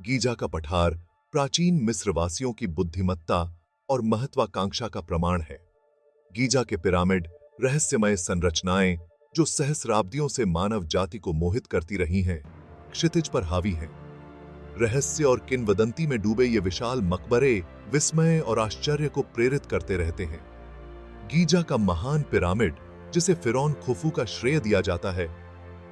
Giza का पठार प्राचीन मिस्रवासियों की बुद्धिमत्ता और महत्वाकांक्षा का प्रमाण है। गीजा के पिरामिड रहस्यमय संरचनाएं जो सहस्राब्दियों से मानव जाति को मोहित करती रही हैं, क्षितिज पर हावी हैं। रहस्य और किंवदंती में डूबे ये विशाल मकबरे विस्मय और आश्चर्य को प्रेरित करते रहते हैं। गीजा का महान पिरामिड, जिसे फिरौन खुफू का श्रेय दिया जाता है,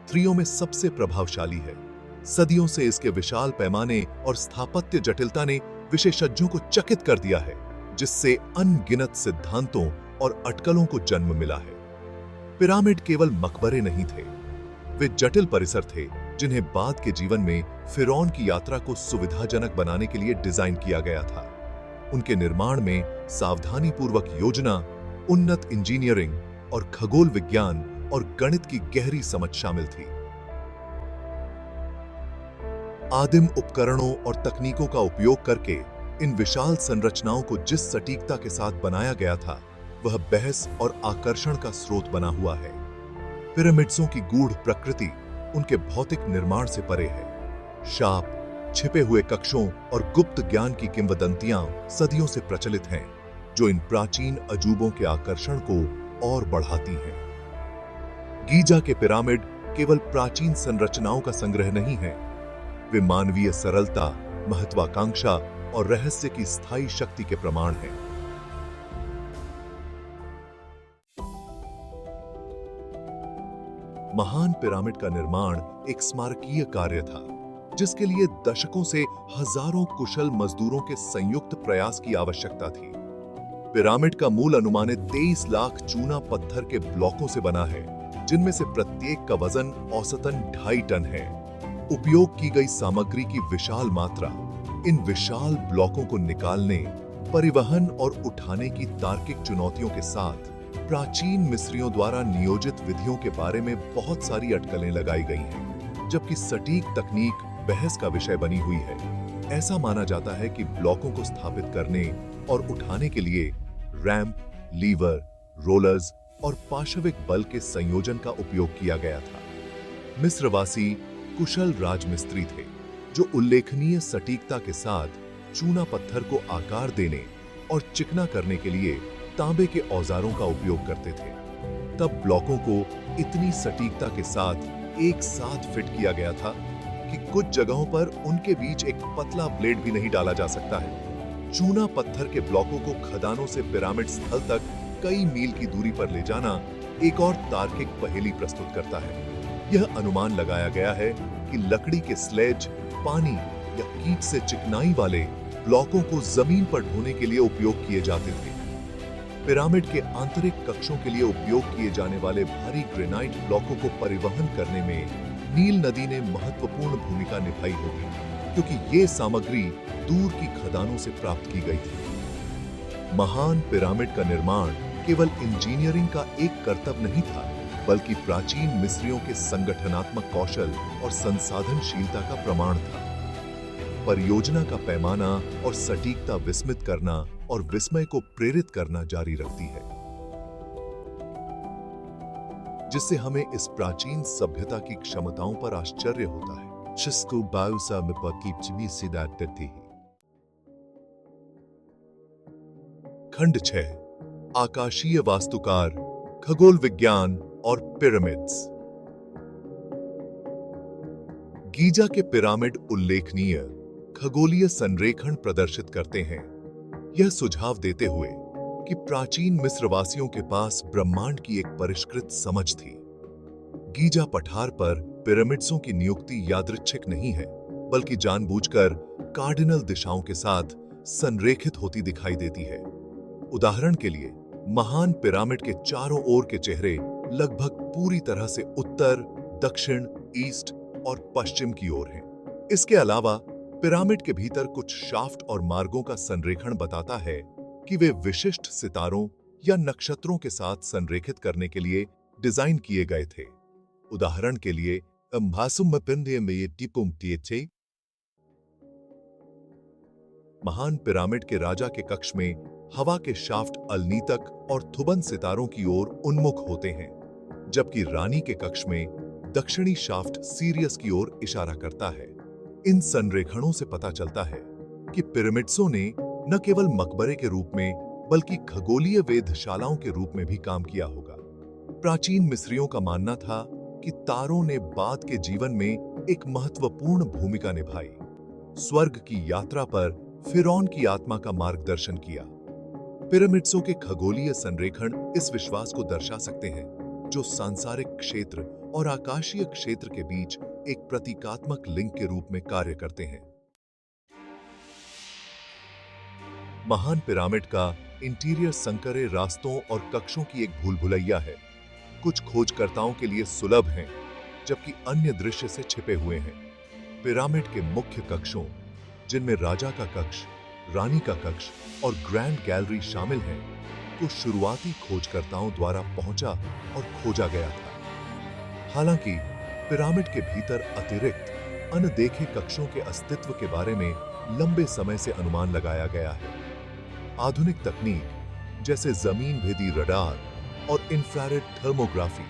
थ्रियों में सबसे प्रभावशाली है। सदियों से इसके विशाल पैमाने और स्थापत्य जटिलता ने विशेषज्ञों को चकित कर दिया है, जिससे अनगिनत सिद्धांतों और अटकलों को जन्म मिला है। पिरामिड केवल मकबरे नहीं थे, वे जटिल परिसर थे जिन्हें बाद के जीवन में फिरौन की यात्रा को सुविधाजनक बनाने के लिए डिजाइन किया गया था। उनके निर्माण में सावधानीपूर्वक योजना, उन्नत इंजीनियरिंग और खगोल विज्ञान और गणित की गहरी समझ शामिल थी। आदिम उपकरणों और तकनीकों का उपयोग करके इन विशाल संरचनाओं को जिस सटीकता के साथ बनाया गया था, वह बहस और आकर्षण का स्रोत बना हुआ है। पिरामिड्सों की गूढ़ प्रकृति उनके भौतिक निर्माण से परे है। शाप, छिपे हुए कक्षों और गुप्त ज्ञान की किंवदंतियां सदियों से प्रचलित हैं, जो इन प्राचीन अजूबों के आकर्षण को और बढ़ाती हैं। गीजा के पिरामिड केवल प्राचीन संरचनाओं का संग्रह नहीं है, वे मानवीय सरलता, महत्वाकांक्षा और रहस्य की स्थायी शक्ति के प्रमाण हैं। महान पिरामिड का निर्माण एक स्मारकीय कार्य था, जिसके लिए दशकों से हजारों कुशल मजदूरों के संयुक्त प्रयास की आवश्यकता थी। पिरामिड का मूल अनुमानित 23 लाख चूना पत्थर के ब्लॉकों से बना है, जिनमें से प्रत्येक का वजन औसतन 2.5 टन है। उपयोग की गई सामग्री की विशाल मात्रा इन विशाल ब्लॉकों को निकालने, परिवहन और उठाने की तार्किक चुनौतियों के साथ प्राचीन मिस्रियों द्वारा नियोजित विधियों के बारे में बहुत सारी अटकलें लगाई गई हैं, जबकि सटीक तकनीक बहस का विषय बनी हुई है। ऐसा माना जाता है कि ब्लॉकों को स्थापित करने और उठाने के लिए रैंप, लीवर, रोलर्स और पाशविक बल के संयोजन का उपयोग किया गया था। मिस्रवासी कुशल राजमिस्त्री थे, जो उल्लेखनीय सटीकता के साथ चूना पत्थर को आकार देने और चिकना करने के लिए तांबे के औजारों का उपयोग करते थे। तब ब्लॉकों को इतनी सटीकता के साथ एक साथ फिट किया गया था कि कुछ जगहों पर उनके बीच एक पतला ब्लेड भी नहीं डाला जा सकता है। चूना पत्थर के ब्लॉकों को खदानों से पिरामिड स्थल तक कई मील की दूरी पर ले जाना एक और तार्किक पहेली प्रस्तुत करता है। यह अनुमान लगाया गया है कि लकड़ी के स्लेज, पानी या कीट से चिकनाई वाले ब्लॉकों को जमीन पर ढोने के लिए उपयोग किए जाते थे। पिरामिड के आंतरिक कक्षों के लिए उपयोग किए जाने वाले भारी ग्रेनाइट ब्लॉकों को परिवहन करने में नील नदी ने महत्वपूर्ण भूमिका निभाई होगी, क्योंकि ये सामग्री दूर की खदानों से प्राप्त की गई थी। महान पिरामिड का निर्माण केवल इंजीनियरिंग का एक कर्तव्य नहीं था, बल्कि प्राचीन मिस्रियों के संगठनात्मक कौशल और संसाधनशीलता का प्रमाण था। परियोजना का पैमाना और सटीकता विस्मित करना और विस्मय को प्रेरित करना जारी रखती है, जिससे हमें इस प्राचीन सभ्यता की क्षमताओं पर आश्चर्य होता है। जिसको बाउसा में पकीपचमी सिदात देती है। खंड 6, आकाशीय वास्तुकार, खगोल विज्ञान और पिरामिड्स। गीजा के पिरामिड उल्लेखनीय खगोलीय संरेखण प्रदर्शित करते हैं, यह सुझाव देते हुए कि प्राचीन मिस्रवासियों के पास ब्रह्मांड की एक परिष्कृत समझ थी। गीजा पठार पर पिरामिड्सों की नियुक्ति यादृच्छिक नहीं है, बल्कि जानबूझकर कार्डिनल दिशाओं के साथ संरेखित होती दिखाई देती है। उदाहरण के लिए, महान पिरामिड के चारों ओर के चेहरे लगभग पूरी तरह से उत्तर, दक्षिण, ईस्ट और पश्चिम की ओर हैं। इसके अलावा पिरामिड के भीतर कुछ शाफ्ट और मार्गों का संरेखण बताता है कि वे विशिष्ट सितारों या नक्षत्रों के साथ संरेखित करने के लिए डिजाइन किए गए थे। उदाहरण के लिए, महान पिरामिड के राजा के कक्ष में हवा के शाफ्ट अलनीतक और थुबन सितारों की ओर उन्मुख होते हैं, जबकि रानी के कक्ष में दक्षिणी शाफ्ट सीरियस की ओर इशारा करता है। इन संरेखणों से पता चलता है कि पिरामिड्सों ने न केवल मकबरे के रूप में बल्कि खगोलीय वेधशालाओं के रूप में भी काम किया होगा। प्राचीन मिस्रियों का मानना था कि तारों ने बाद के जीवन में एक महत्वपूर्ण भूमिका निभाई, स्वर्ग की यात्रा पर फिरौन की आत्मा का मार्गदर्शन किया। पिरामिड्सों के खगोलीय संरेखण इस विश्वास को दर्शा सकते हैं, जो सांसारिक क्षेत्र और आकाशीय क्षेत्र के बीच एक प्रतीकात्मक लिंक के रूप में कार्य करते हैं। महान पिरामिड का इंटीरियर संकरे रास्तों और कक्षों की एक भूल भुलैया है। कुछ खोजकर्ताओं के लिए सुलभ हैं, जबकि अन्य दृश्य से छिपे हुए हैं। पिरामिड के मुख्य कक्षों, जिनमें राजा का कक्ष, रानी का कक्ष और ग्रैंड गैलरी शामिल हैं, को शुरुआती खोजकर्ताओं द्वारा पहुंचा और खोजा गया था। हालांकि पिरामिड के भीतर अतिरिक्त अनदेखे कक्षों के अस्तित्व के बारे में लंबे समय से अनुमान लगाया गया है। आधुनिक तकनीक जैसे जमीन भेदी रडार और इंफ्रारेड थर्मोग्राफी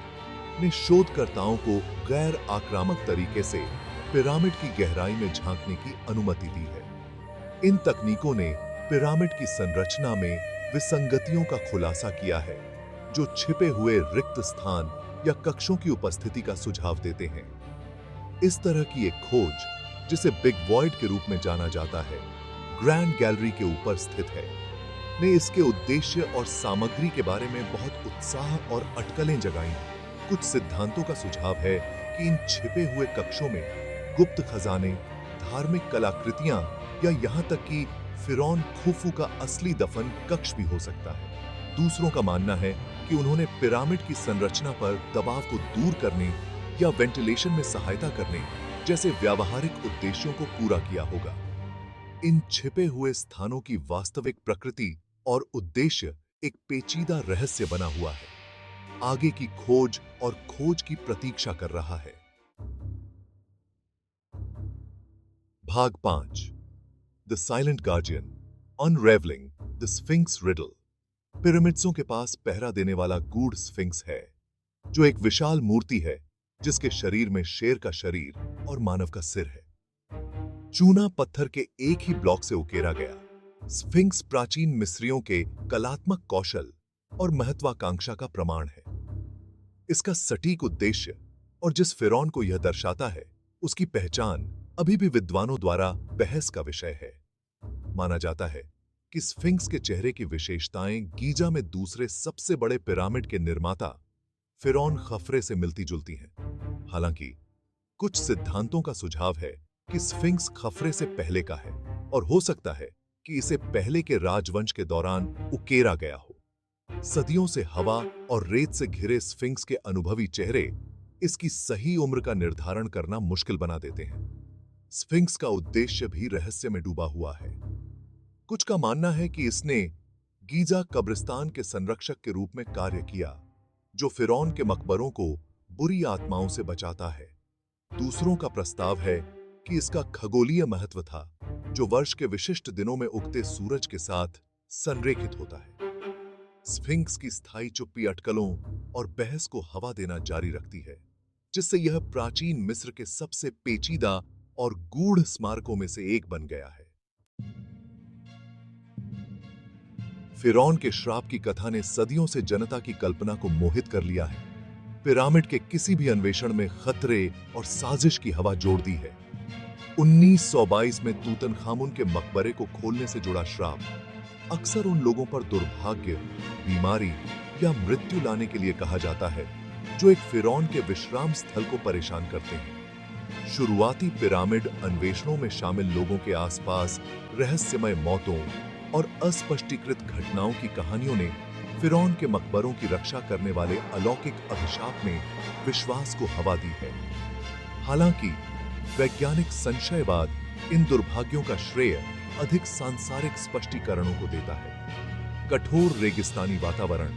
ने शोधकर्ताओं को गैर आक्रामक तरीके से पिरामिड की गहराई में झांकने की अनुमति दी है। इन तकनीकों ने पिरामिड की संरचना में विसंगतियों का खुलासा किया है, जो छिपे हुए रिक्त स्थान या कक्षों की उपस्थिति का सुझाव देते हैं। इस तरह की एक खोज, जिसे बिग वॉइड के रूप में जाना जाता है, ग्रैंड गैलरी के ऊपर स्थित है, ने इसके उद्देश्य और सामग्री के बारे में बहुत उत्साह और अटकलें जगाई। कुछ सिद्धांतों का सुझाव है कि इन छिपे हुए कक्षों में गुप्त खजाने, धार्मिक कलाकृतियां या यहां तक कि फिरौन खुफू का असली दफन कक्ष भी हो सकता है। दूसरों का मानना है कि उन्होंने पिरामिड की संरचना पर दबाव को दूर करने या वेंटिलेशन में सहायता करने जैसे व्यावहारिक उद्देश्यों को पूरा किया होगा। इन छिपे हुए स्थानों की वास्तविक प्रकृति और उद्देश्य एक पेचीदा रहस्य बना हुआ है, आगे की खोज और खोज की प्रतीक्षा कर रहा है। भाग 5, the silent guardian, unravelling the sphinx riddle. पिरामिड्सों के पास पहरा देने वाला गूढ़ स्फिंक्स है, जो एक विशाल मूर्ति है जिसके शरीर में शेर का शरीर और मानव का सिर है। चूना पत्थर के एक ही ब्लॉक से उकेरा गया, स्फिंक्स प्राचीन मिस्रियों के कलात्मक कौशल और महत्वाकांक्षा का प्रमाण है। इसका सटीक उद्देश्य और जिस फिरौन को यह दर्शाता है, उसकी पहचान अभी भी विद्वानों द्वारा बहस का विषय है। माना जाता है कि स्फिंक्स के चेहरे की विशेषताएं गीजा में दूसरे सबसे बड़े पिरामिड के निर्माता फिरौन खफरे से मिलती जुलती हैं। हालांकि कुछ सिद्धांतों का सुझाव है कि स्फिंक्स खफरे से पहले का है और हो सकता है कि इसे पहले के राजवंश के दौरान उकेरा गया हो। सदियों से हवा और रेत से घिरे स्फिंक्स के अनुभवी चेहरे इसकी सही उम्र का निर्धारण करना मुश्किल बना देते हैं। स्फिंक्स का उद्देश्य भी रहस्य में डूबा हुआ है। कुछ का मानना है कि इसने गीजा कब्रिस्तान के संरक्षक के रूप में कार्य किया, जो फिरौन के मकबरों को बुरी आत्माओं से बचाता है। दूसरों का प्रस्ताव है कि इसका खगोलीय महत्व था, जो वर्ष के विशिष्ट दिनों में उगते सूरज के साथ संरेखित होता है। स्फिंक्स की स्थायी चुप्पी अटकलों और बहस को हवा देना जारी रखती है, जिससे यह प्राचीन मिस्र के सबसे पेचीदा और गूढ़ स्मारकों में से एक बन गया है। फिरौन के श्राप की कथा ने सदियों से जनता की कल्पना को मोहित कर लिया है। पिरामिड के किसी भी अन्वेषण में खतरे और साजिश की हवा जोड़ दी है। 1922 में तूतनखामुन के मकबरे को खोलने से जुड़ा श्राप अक्सर उन लोगों पर दुर्भाग्य, बीमारी या मृत्यु लाने के लिए कहा जाता है, जो एक फिरौन के विश्राम स्थल को परेशान करते हैं। शुरुआती पिरामिड अन्वेषणों में शामिल लोगों के आसपास रहस्यमय मौतों और अस्पष्टीकृत घटनाओं की कहानियों ने फिरौन के मकबरों की रक्षा करने वाले अलौकिक अभिशाप में विश्वास को हवा दी है। हालांकि वैज्ञानिक संशयवाद इन दुर्भाग्यों का श्रेय अधिक सांसारिक स्पष्टीकरणों को देता है। कठोर रेगिस्तानी वातावरण,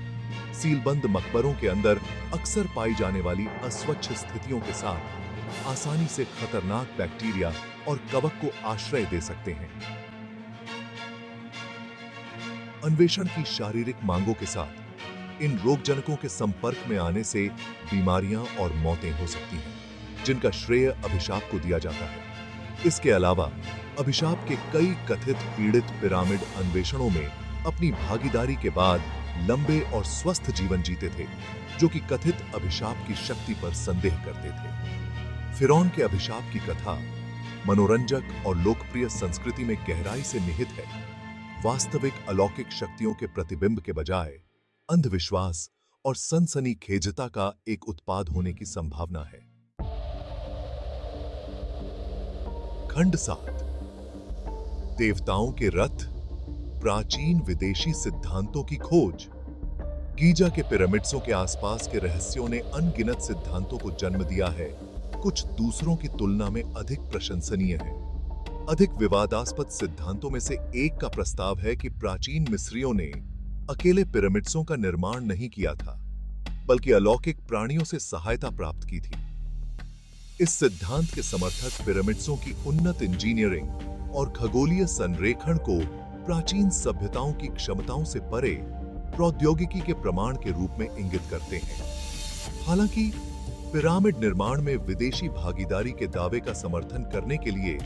सीलबंद मकबरों के अंदर अक्सर पाई जाने वाली अस्वच्छ स्थितियों के साथ आसानी से खतरनाक बैक्टीरिया और कवक को आश्रय दे सकते हैं। अन्वेषण की शारीरिक मांगों के साथ इन रोगजनकों के संपर्क में आने से बीमारियां और मौतें हो सकती हैं, जिनका श्रेय अभिशाप को दिया जाता है। इसके अलावा अभिशाप के कई कथित पीड़ित पिरामिड अन्वेषणों में अपनी भागीदारी के बाद लंबे और स्वस्थ जीवन जीते थे, जो कि कथित अभिशाप की शक्ति पर संदेह करते थे। फिरौन के अभिशाप की कथा मनोरंजक और लोकप्रिय संस्कृति में गहराई से निहित है। वास्तविक अलौकिक शक्तियों के प्रतिबिंब के बजाय अंधविश्वास और सनसनीखेजता का एक उत्पाद होने की संभावना है। खंड 7 देवताओं के रथ, प्राचीन विदेशी सिद्धांतों की खोज। गीजा के पिरामिड्सों के आसपास के रहस्यों ने अनगिनत सिद्धांतों को जन्म दिया है। कुछ दूसरों की तुलना में अधिक प्रशंसनीय है। अधिक विवादास्पद सिद्धांतों में से एक का प्रस्ताव है कि प्राचीन मिस्रियों ने अकेले पिरामिड्सों का निर्माण नहीं किया था, बल्कि अलौकिक प्राणियों से सहायता प्राप्त की थी। इस सिद्धांत के समर्थक पिरामिड्सों की उन्नत इंजीनियरिंग और खगोलीय संरेखण को प्राचीन सभ्यताओं की क्षमताओं से परे प्रौद्योगिकी के प्रमाण के रूप में इंगित करते हैं। हालांकि पिरामिड निर्माण में विदेशी भागीदारी के दावे का समर्थन करने के लिए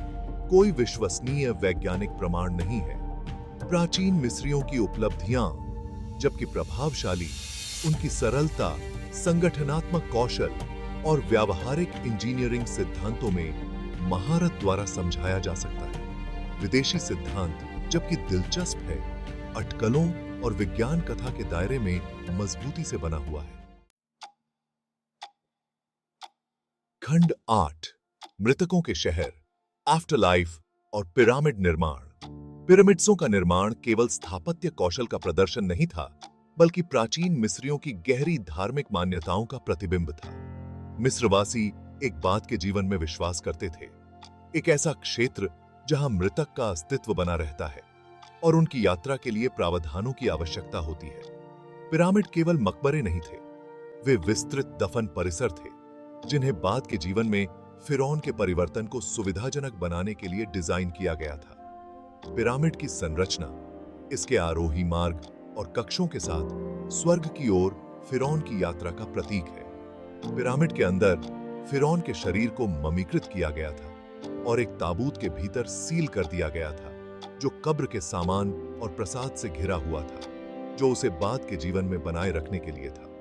कोई विश्वसनीय वैज्ञानिक प्रमाण नहीं है। प्राचीन मिस्रियों की उपलब्धियां, जबकि प्रभावशाली, उनकी सरलता, संगठनात्मक कौशल और व्यावहारिक इंजीनियरिंग सिद्धांतों में महारत द्वारा समझाया जा सकता है। विदेशी सिद्धांत, जबकि दिलचस्प है, अटकलों और विज्ञान कथा के दायरे में मजबूती से बना हुआ है। खंड 8 मृतकों के शहर, आफ्टरलाइफ और पिरामिड निर्माण। पिरामिड्सों का निर्माण केवल स्थापत्य कौशल का प्रदर्शन नहीं था, बल्कि प्राचीन मिस्रियों की गहरी धार्मिक मान्यताओं का प्रतिबिंब था। मिस्रवासी एक बात के जीवन में विश्वास करते थे, एक ऐसा क्षेत्र जहां मृतक का अस्तित्व बना रहता है और उनकी यात्रा के लिए प्रावधानों की आवश्यकता होती है। पिरामिड केवल मकबरे नहीं थे, वे विस्तृत दफन परिसर थे, जिन्हें बाद के जीवन में फिरौन के परिवर्तन को सुविधाजनक बनाने के लिए डिजाइन किया गया था। पिरामिड की संरचना, इसके आरोही मार्ग और कक्षों के साथ स्वर्ग की ओर फिरौन की यात्रा का प्रतीक है। पिरामिड के अंदर फिरौन के शरीर को ममीकृत किया गया था और एक ताबूत के भीतर सील कर दिया गया था, जो कब्र के सामान और प्रसाद से घिरा हुआ था, जो उसे बाद के जीवन में बनाए रखने के लिए था।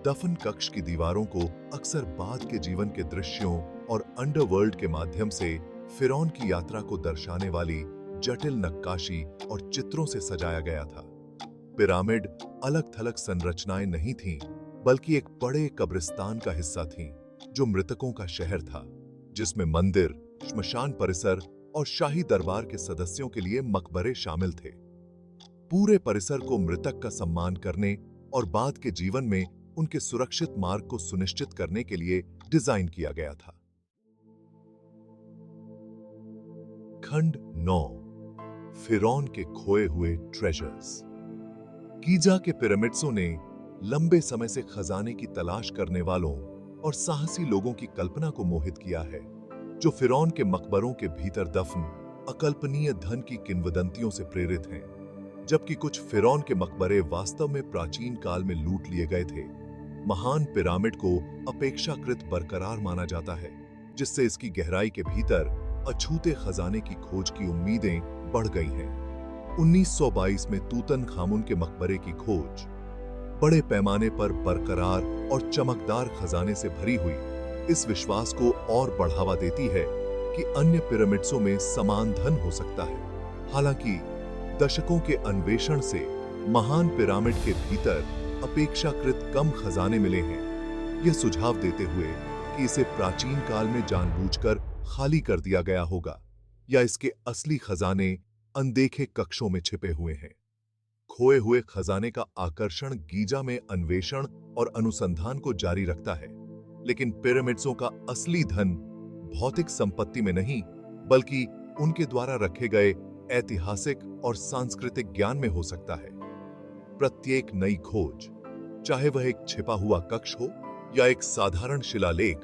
दफन कक्ष की दीवारों को अक्सर बाद के जीवन के दृश्यों और अंडरवर्ल्ड के माध्यम से फिरौन की यात्रा को दर्शाने वाली जटिल नक्काशी और चित्रों से सजाया गया था। पिरामिड अलग-थलग संरचनाएं नहीं थीं, बल्कि एक बड़े कब्रिस्तान का हिस्सा थीं, जो मृतकों का शहर था, जिसमें मंदिर, श्मशान परिसर और शाही दरबार के सदस्यों के लिए मकबरे शामिल थे। पूरे परिसर को मृतक का सम्मान करने और बाद के जीवन में उनके सुरक्षित मार्ग को सुनिश्चित करने के लिए डिजाइन किया गया था। खंड 9 फिरौन के खोए हुए ट्रेजर्स। गीजा के पिरामिड्सों ने लंबे समय से खजाने की तलाश करने वालों और साहसी लोगों की कल्पना को मोहित किया है, जो फिरौन के मकबरों के भीतर दफन अकल्पनीय धन की किंवदंतियों से प्रेरित हैं। जबकि कुछ फिरौन के मकबरे वास्तव में प्राचीन काल में लूट लिए गए थे, महान पिरामिड को अपेक्षाकृत बरकरार माना जाता है, जिससे इसकी गहराई के भीतर अछूते खजाने की खोज की उम्मीदें बढ़ गई हैं। 1922 में तूतनखामुन के मकबरे की खोज बड़े पैमाने पर बरकरार और चमकदार खजाने से भरी हुई इस विश्वास को और बढ़ावा देती है कि अन्य पिरामिड्सों में समान धन हो सकता है। हालांकि दशकों के अन्वेषण से महान पिरामिड के भीतर अपेक्षाकृत कम खजाने मिले हैं, यह सुझाव देते हुए कि इसे प्राचीन काल में जानबूझकर खाली कर दिया गया होगा या इसके असली खजाने अनदेखे कक्षों में छिपे हुए हैं। खोए हुए खजाने का आकर्षण गीजा में अन्वेषण और अनुसंधान को जारी रखता है, लेकिन पिरामिड्सों का असली धन भौतिक संपत्ति में नहीं, बल्कि उनके द्वारा रखे गए ऐतिहासिक और सांस्कृतिक ज्ञान में हो सकता है। प्रत्येक नई खोज, चाहे वह एक छिपा हुआ कक्ष हो या एक साधारण शिलालेख,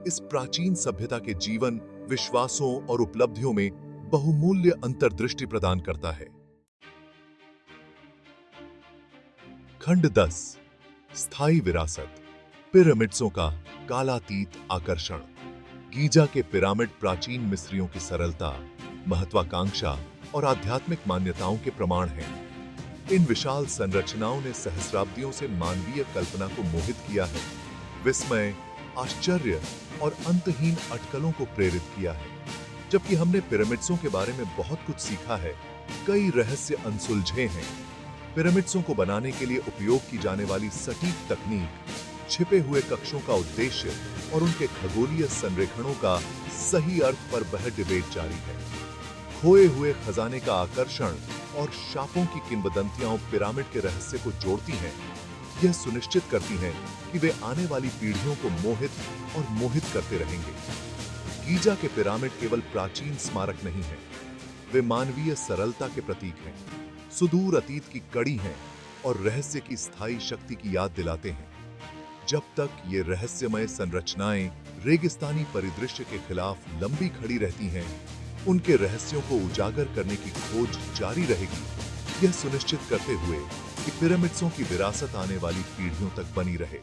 इस प्राचीन सभ्यता के जीवन, विश्वासों और उपलब्धियों में बहुमूल्य अंतर्दृष्टि प्रदान करता है। खंड 10 स्थायी विरासत, पिरामिड्सों का कालातीत आकर्षण। गीजा के पिरामिड प्राचीन मिस्रियों की सरलता, महत्वाकांक्षा और आध्यात्मिक मान्यताओं के प्रमाण हैं। इन विशाल संरचनाओं ने सहस्राब्दियों से मानवीय कल्पना को मोहित किया है, विस्मय, आश्चर्य और अंतहीन अटकलों को प्रेरित किया है। जबकि हमने पिरामिड्सों के बारे में बहुत कुछ सीखा है, कई रहस्य अनसुलझे हैं। पिरामिड्सों को बनाने के लिए उपयोग की जाने वाली सटीक तकनीक, छिपे हुए कक्षों का उद्देश्य और उनके खगोलीय संरेखणों का सही अर्थ पर वह डिबेट जारी है। खोए हुए खजाने का आकर्षण और शापों की किंवदंतियां पिरामिड के रहस्य को जोड़ती हैं। यह सुनिश्चित करती हैं कि वे आने वाली पीढ़ियों को मोहित करते रहेंगे। गीजा के पिरामिड केवल प्राचीन स्मारक नहीं हैं, वे मानवीय सरलता के प्रतीक हैं, सुदूर अतीत की कड़ी हैं और रहस्य की स्थायी शक्ति की याद दिलाते हैं। जब तक ये रहस्यमय संरचनाएं रेगिस्तानी परिदृश्य के खिलाफ लंबी खड़ी रहती हैं, उनके रहस्यों को उजागर करने की खोज जारी रहेगी, यह सुनिश्चित करते हुए कि पिरामिड्सों की विरासत आने वाली पीढ़ियों तक बनी रहे।